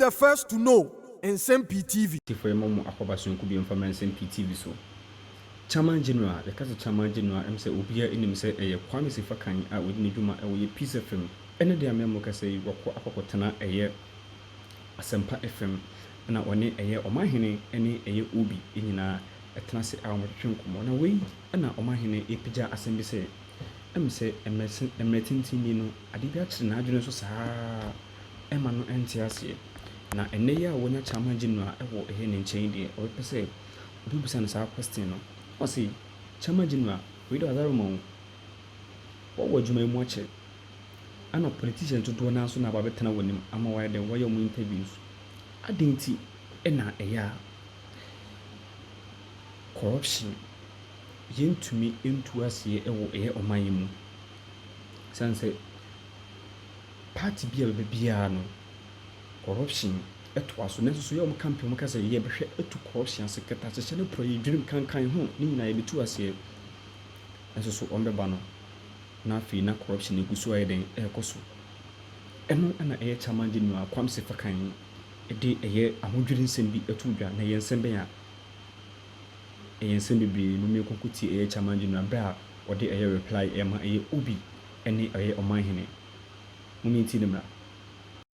the first to know. Nsem-Pii TV. For a moment, Akobasun could be from Nsem-Pii TV. So, Chairman General, the Casa Chairman General, say, Ubia in him say, a Kwame Sefa Kayi, I would need Juma a piece of film. Any day, Memoka say, Akotana a year, a Nsem-Pii FM, and not 1 year, Omanhene, any a year Ubi in a transit hour chunkum on away, and now Omanhene a pija assembly say, say, a meeting Timino, a debating Adrian Sosa, Emma no NTS. Na ene ya wonya Chairman General ewo ehe ne nchen de o pese obi bisa no sa question no o say Chairman General we do azaro mo wo wajuma mu ache ana politician to do na so na ba betena wonim ama wa de wo mu interviews adenti ena eya corruption yentumi entu ase ewo ehe oman mu sanse party bia no corruption etwaso neso so ye campaign mo kase ye behwe etu corruption secretary se ne pro ye dream kan ho ni nyina ye betu ase neso so ombeba no na fi na corruption eguso aye den ekoso eno na eye Chairman General Kwame Sefa Kayi ede eye ahodwiri nsem bi etu dwa na ye nsem ben a eye nsem bi no me kokuti eye Chairman General bra ode eye reply e ma eye obi ene eye Omanhene mumi ti nemra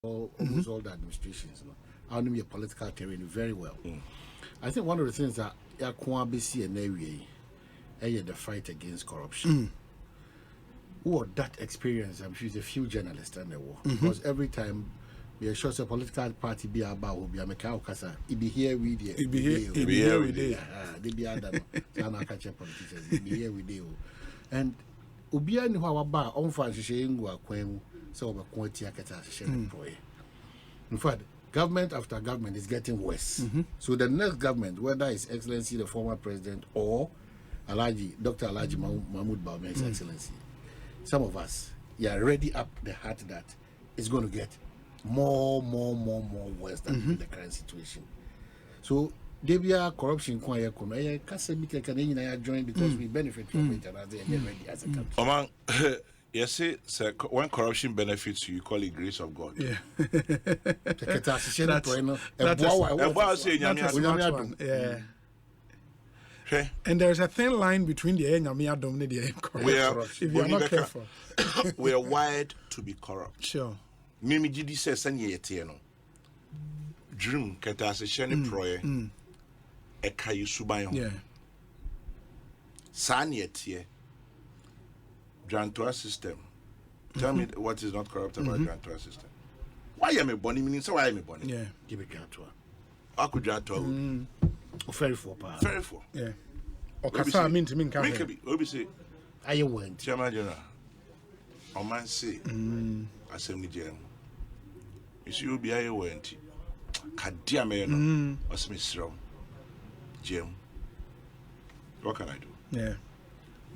almost all the administrations. I know your political terrain very well. I think one of the things that Kwame see and area the fight against corruption. Who that experience? I'm sure a few journalists and the war because every time we are sure a political party be about who be a mechanical casa. It be here with you. It be here with you. They be other. Sana catch politicians. It be here with you. And Ubia ni wa ba on fa hye ngwa kwan so be kwati akata hye employee. In fact, government after government is getting worse. So the next government, whether it's Excellency the former president or Dr. Alhaji Mahmoud Bawumia's Excellency, some of us are ready up the heart that it's going to get more worse than the current situation. So there be a corruption kwaya kono e kase bi keke na nyina ya join because we benefit from it and they are ready as a country. Oman yes say when corruption benefits you call it grace of God. Yeah. And there's a thin line between the nyame adom and the corrupt. If you are not careful. We are wired to be corrupt. Sure. Mimi Gidi says sanye yete no. Dream keta se shene proye. E Kayi suban. Yeah. San yete. Grantois system. Tell me what is not corrupt about Grantois system. Why am I bonny? Meaning, so why am I bonny? Yeah. Give it Grantois. I could Grantois. Very for power. Very for. Yeah. O kasa mean to mean can be. Obi say. I went. Chairman General. Oman say. Assembly General. You see, Obi I went. Kadia me no. What's me strong? Jim. What can I do? Yeah.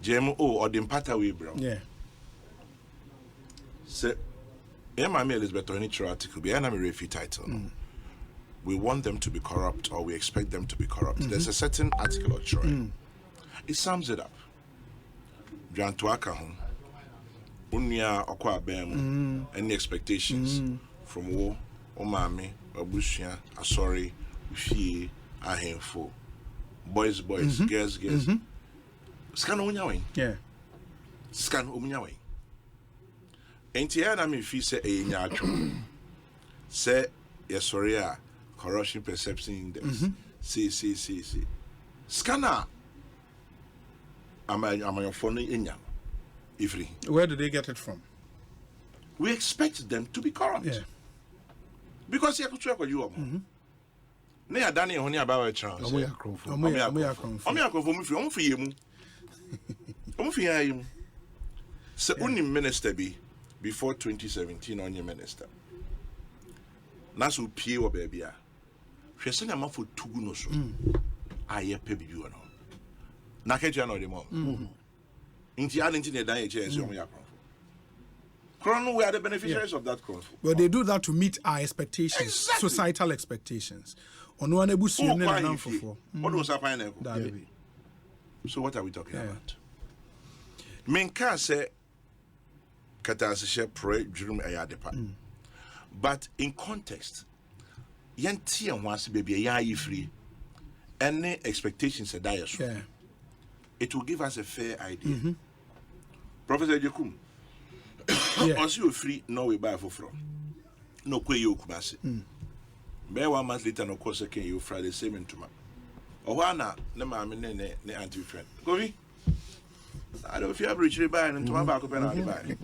Jim or the impata way, bro. Yeah. So, Emma Elizabeth or any true article, be an refi title. No? We want them to be corrupt or we expect them to be corrupt. There's a certain article of Troy. It sums it up. Jantuaka home. Unya okwa bem any expectations from war, Omami, Obushia, Asori, Ufi, Ahemfo. Boys, girls. Scan Unyawe. Yeah. Scan Unyawe. Entiana me fi say a nyatro. Say yes sorry corruption perception index. See. Scanner. Am I your phone in ya? Ifri. Where do they get it from? We expect them to be corrupt. Yeah. Because you could you ne adani honi about a chance. Omo ya so only minister be before 2017 on your minister. Nasu pie wa baby a. Hwese na mafo tugu no so. Aye pe bibi wo no. Na ka jia no de mo. Inti adenti na dan ye che so mo ya Chrono, we are the beneficiaries of that growth. Well, they do that to meet our expectations, societal expectations. What was happening? So what are we talking about? Menka say katasishe pre dream ayadepa. But in context, Yanti and once baby ya free. Any expectations a dire so. Yeah. It will give us a fair idea. Professor Jekum, Yeah. also you free no way buy for from. No kwe you kumasi. Be 1 month later no course can you Friday same into ma. Owana ne ma me ne anti friend. Govi. I don't feel rich buy and to my back open and buy.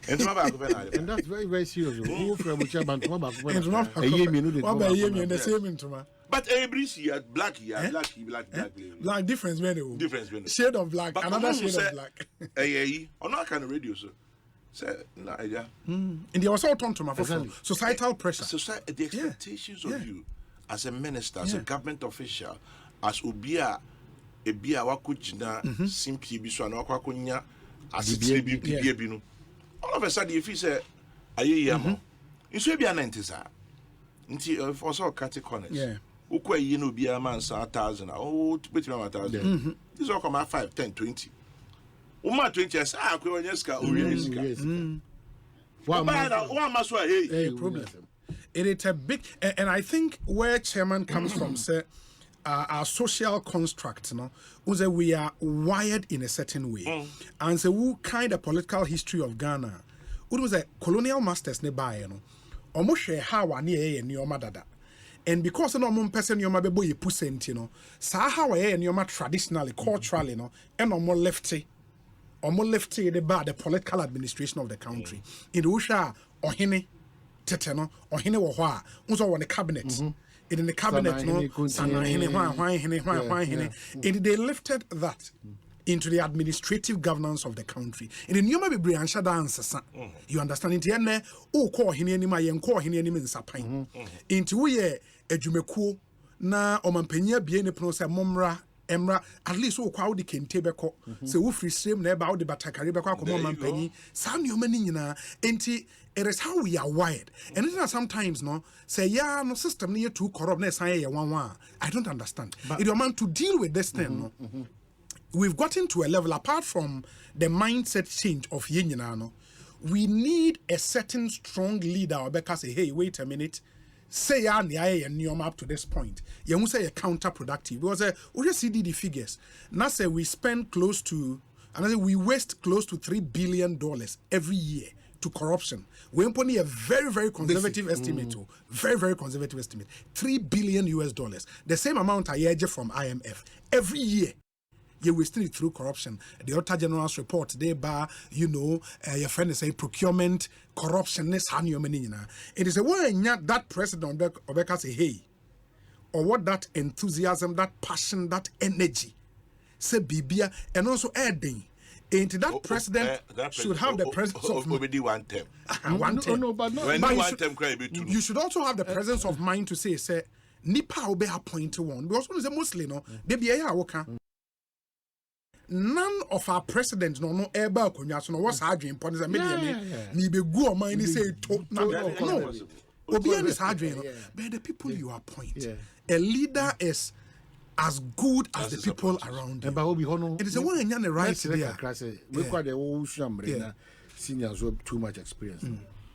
And to my back open And that's very, very serious. Who from which man to my back And to my back open. The same into my. But every year black here, black. Black difference, man. Difference, man. Shade of black, But another shade of black. On our kind of radio, so. Say, no idea. And they also turn to my societal pressure. Society, the expectations of you as a minister, as a government official, as Ubia, a beer, Wakujina, Nsem-Pii, Biswana, Wakunya, as a BB. All of a sudden, if you say, a year, it should be an entity. Until also cut corners. Yeah. Ukwe you know be a man 1,000. Oh, to put him 1,000. This all come at 5, 10, 20. Uma 20 years. Ah, kwe wanyeska uriyeska. One must hey problem. It is a big, and I think where chairman comes from, say, our social construct, was that we are wired in a certain way, and so who kind of political history of Ghana, it was a colonial masters nearby, almost share how I near and your mother. And because no one person your mother boy pusent, sa how I and your traditionally, culturally, and no more lefty the bar the political administration of the country. In Usha or Hine Teteno or Hine or Hua, also on the cabinet. In the cabinet, and they lifted that into the administrative governance of the country. In the new maybe branch dance, you understand it? Yenne, oh, call him any my and call him any means sapine. Into we a Jumeku na Omanhene bien a pronounce Momra. Emra, at least so crowd can tebeko. So we free stream never about the Batakariba Omanhene. Some you meaning it is how we are wired. And it is sometimes no say no system near to corruptness. I don't understand. But it man to deal with this thing. We've gotten to a level apart from the mindset change of Yenyanano. We need a certain strong leader or because say, hey, wait a minute. Say ya and you up to this point. You must say a counterproductive because we just see the figures. Now say we spend close to we waste close to $3 billion every year to corruption. We impony a very, very conservative estimate. Very, very conservative estimate. $3 billion. The same amount I hear from IMF every year. You wasting it through corruption. The Auditor General's report, they bar, your friend is saying procurement, corruption, this hand your money. It is a way that president Obeka say, hey, or what that enthusiasm, that passion, that energy, say Bibia, and also adding. Into that president should have the presence of already one term. You should also have the presence of mind to say, Nipa obe appointed one. Because one is a Muslim, they be a worker. None of our presidents no eba akunya so no what's hardware important is media me be go on mind say no obi is hardware but the people you appoint a leader is as good as the people around him. It is a one and the right there. We quite the old Shambre seniors with too much experience.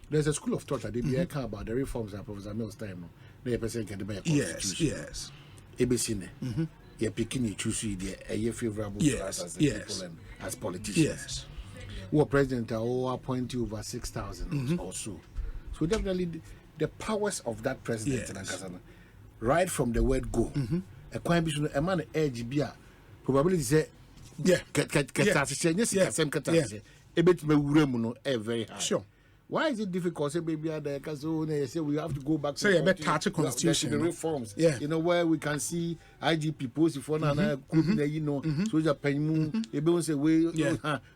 There's a school of thought that they be about the reforms that Professor Mills time. They person can be a constitution. Yes. ABC. You're picking you choose a favorable to us as the people and as politicians. Yes. Who president are appointed over 6,000 or so. So definitely the powers of that president right from the word go. A quite a man edge beer probability say a bit very high. Sure. Why is it difficult? Say baby, say we have to go back to a better constitution, the reforms. Yeah, where we can see IGP post for soldier penny. Say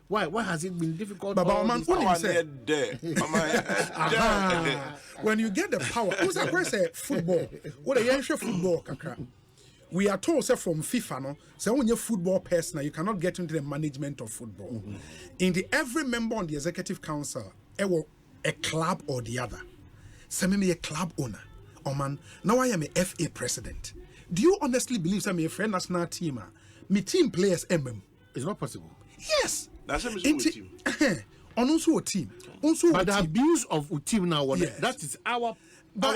why has it been difficult? When you get the power, who's that say football? What a young football, kakra. We are told, say, from FIFA, no, so when you're a football person, you cannot get into the management of football. In every member on the executive council, a club or the other. So me a club owner. Oh man, now I am a FA president. Do you honestly believe I'm a friend national team? Me team players It's not possible. Yes. That's a team. On also a team. Also but the abuse of a team now, that is our But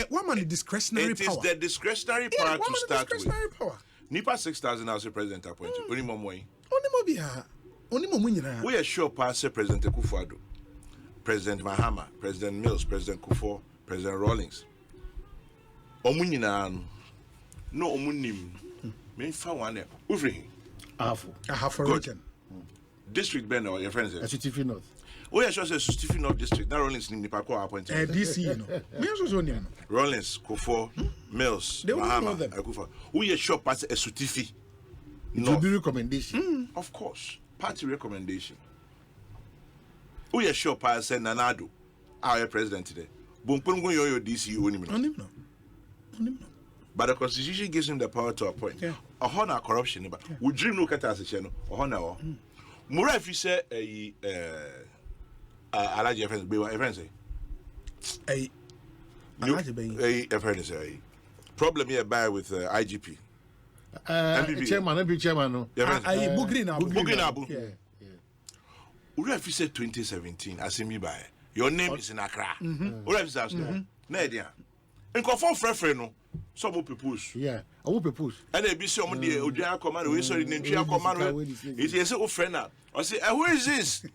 one man discretionary it power. is the discretionary Yeah, power one to man start discretionary with. power. Nipa 6,000 as a president appointed. Only more money. Only more nyina. We are sure pass President Kufuor, President Mahama, President Mills, President Kufuor, President Rawlings. Omunina no omunim. Me fa one ufri. Half a region. District Ben or your friends. Asutifi North. We are sure say Asutifi North District. That Rawlings ni Nipa ko appointed. DC, you know. Me also know. Rawlings, Kufuor, Mills, They won't know Mahama, them. Kufuor. We are sure pass Asutifi. It will be recommendation. Of course, party recommendation. We are sure pass Nanado, our president today. Bumpungu yo DC only. But the constitution gives him the power to appoint. Yeah. A honor corruption, but we dream no cat as a channel. A honor. Mura if you say a large friends, be what friends say. A friend say problem here by with IGP. Chairman, no. Bugrin Abu. Yeah. Ura if you say 2017, as me by your name is in Accra. Ura if you say no idea. And confirm friend no. Some will propose. Yeah, I will propose. And they be some of the Odia command, we saw the Nintria command. It is a friend now. I say, who is this?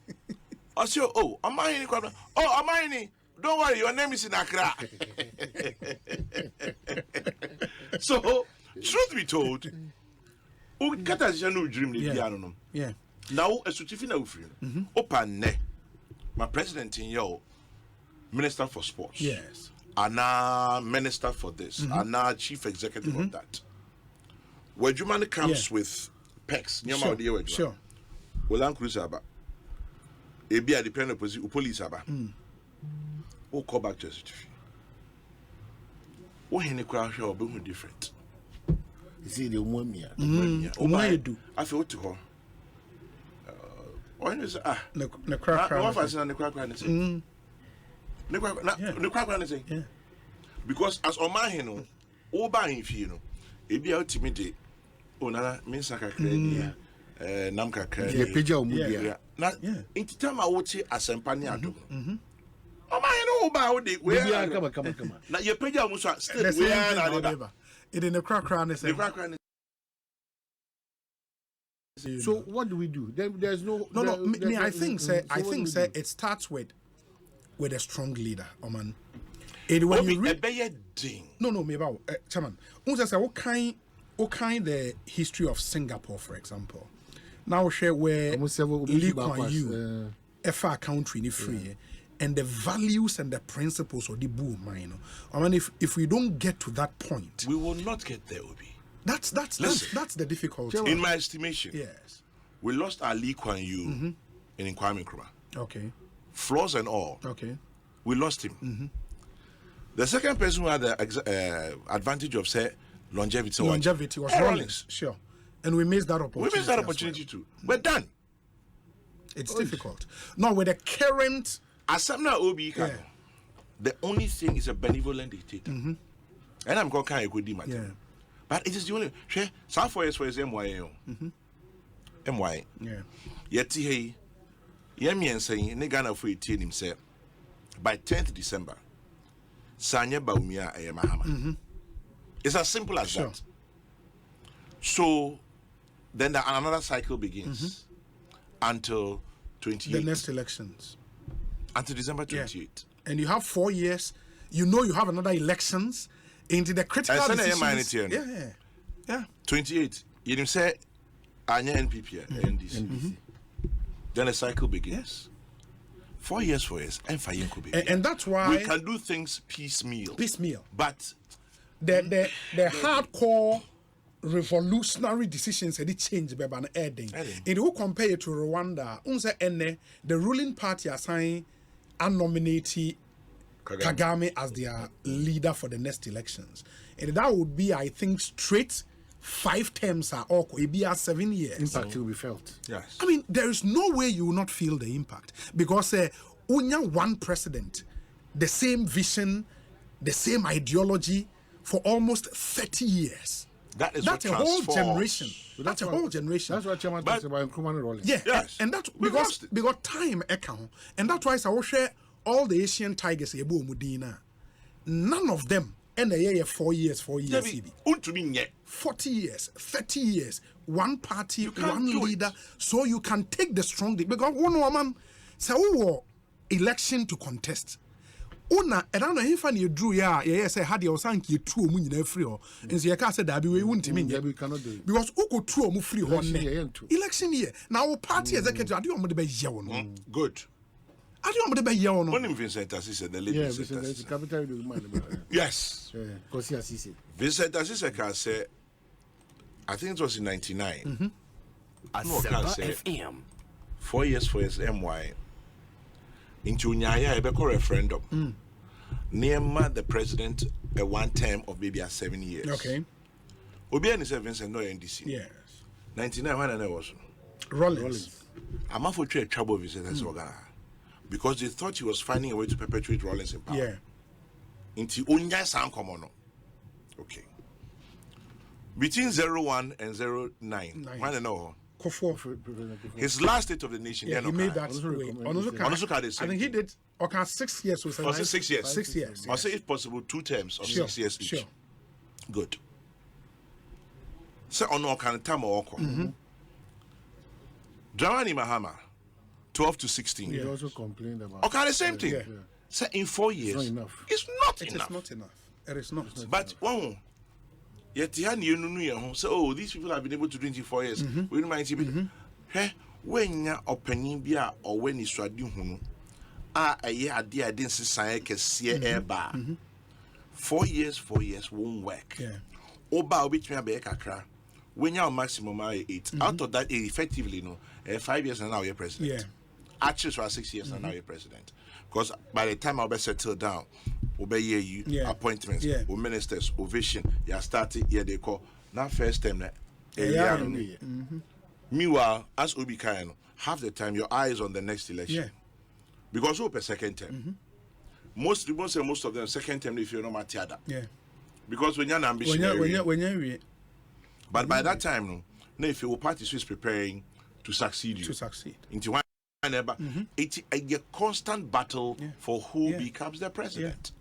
I say, oh, Omanhene. Oh, Omanhene. Don't worry, your name is in Accra. So, truth be told, who get us no dream the piano. Yeah. Now, a certificate of free. Open ne. My president in your minister for sports. Yes. Anna minister for this, Anna chief executive of that. Where Jumani comes with pecs, Sure. Well, I'm cruise about. It be a dependent police about. We'll call back to the certificate. What any crowd shall be different. You see, the woman here. What you do? I feel to her. When is The crack. What was on the crack and say? Because as Omanhene, Oba in no, it be ultimate. Onana Minsaka Kredi, Namka Kredi, Pija Mudia. Now, in time I would say as Sempania do. Omanhene Oba, where Come. now your Pija Musa still The same thing, where whatever. It in the crack. the crack. So what do we do? There's no. Me, I think, say, it starts with a strong leader, Oman. And when you read, no, me about Chairman. Say what kind the history of Singapore, for example. Now share where Lee Kuan Yew, a far country in free, and the values and the principles of the boom, I mean, if we don't get to that point, We will not get there, Obi. that's the difficulty. In my estimation, Yes. we lost our Lee Kuan Yew in Kwame Nkrumah. Okay. Flaws and all. Okay. We lost him. The second person who had the advantage of say longevity was Rawlings. Sure. And we missed that We opportunity. missed that opportunity too. We're done. It's difficult. Now with the current As some now Obi can. The only thing is a benevolent dictator. And I'm going to go do yeah. But it is the only share some for us MY. MY. Yeah. Yet he Yemi and saying Negana for it himself by 10th December. Sanya Baumia Mahama. It's as simple as that. So then another cycle begins until 28. The next elections. Until December 28. And you have 4 years. You know you have another elections into the critical decisions. Yeah. 28. You didn't say Anya NPP NDC. Then the cycle begins. 4 years, and Fayin could be. And that's why we can do things piecemeal. But the hardcore revolutionary decisions that change by an ending. It will compare it to Rwanda. The ruling party assigned and nominated Kagame as their leader for the next elections. And that would be, I think, straight 5 terms or maybe 7 years. Impact will be felt. yes. I mean, there is no way you will not feel the impact because only one president, the same vision, the same ideology for almost 30 years. That's a whole generation. So That's a whole generation. That's what Chairman talks about in Nkrumah and Rawlings. Yeah, Yes. and that's We because lost it. time account, and that's why I will share all the Asian tigers. none of them and a 4 years Debbie, untumi nye. 40 years, 30 years, one party, can't one do leader, it. so you can take the strong because one woman say who election to contest. Una era no hefa na drew ya say had your sank you two mu nyina free ho nso ye ka say da bi we wuntimi nye we cannot do it. because who go two mu free ho Election year, election year now party executive ade omo de be ye wono Good. ade omo de be ye wono When Vincent Assisi, the lady Yeah, Vincent it's Assisi. capital do man. Yes. Because he assisted. Vincent Assisi can say, I think it was in 99. No, can say 4 years, MY. Into Nyaya, a referendum. Nearma the president a one term of maybe 7 years. okay Obiani said Vincent no NDC. yes 99 when I was. Rollins. I'm not for trade trouble Vincent as because they thought he was finding a way to perpetuate Rollins in power. Yeah. Into Unya Sound Common. Okay. Between 01 and 09, Nine. when I know Kofo. his last state of the nation. Yeah, then he made okay. that Onosuka way. recommended Onosuka, the I same think he thing. did. Okay, 6 years. Was Or say 6 years. 6 years. Or say if possible 2 terms of Sure, 6 years each. sure. Good. So on can time or Dramani Mahama 12 to 16. He also complained about. Okay, the same thing. Yeah. So in 4 years, not enough. it's not It enough. is not enough. It is not. But one, yet you know, so oh, these people have been able to do it in 4 years. We don't mind it. Hey, when you're opening beer or when it's trading, a year a day I didn't say I see air bar. 4 years won't work. Yeah. Oba between a baker. When you're maximum 8, out of that, effectively, 5 years and now you're president. Yeah. Actually, for 6 years and now you're president. Because by the time I'll be settled down, obey you Yeah. appointments, Yeah. or ministers, or vision, you started here they call now first time. Yeah. Meanwhile, as Obi Kayi, half the time your eye is on the next election. Yeah. Because hope a second term. Most of them second term if you're not Matiada. Yeah. Because when you're an ambition, When you but by that time, no, if your party is preparing to succeed you, to succeed. into one neighbor, it's a constant battle for who Yeah. becomes the president.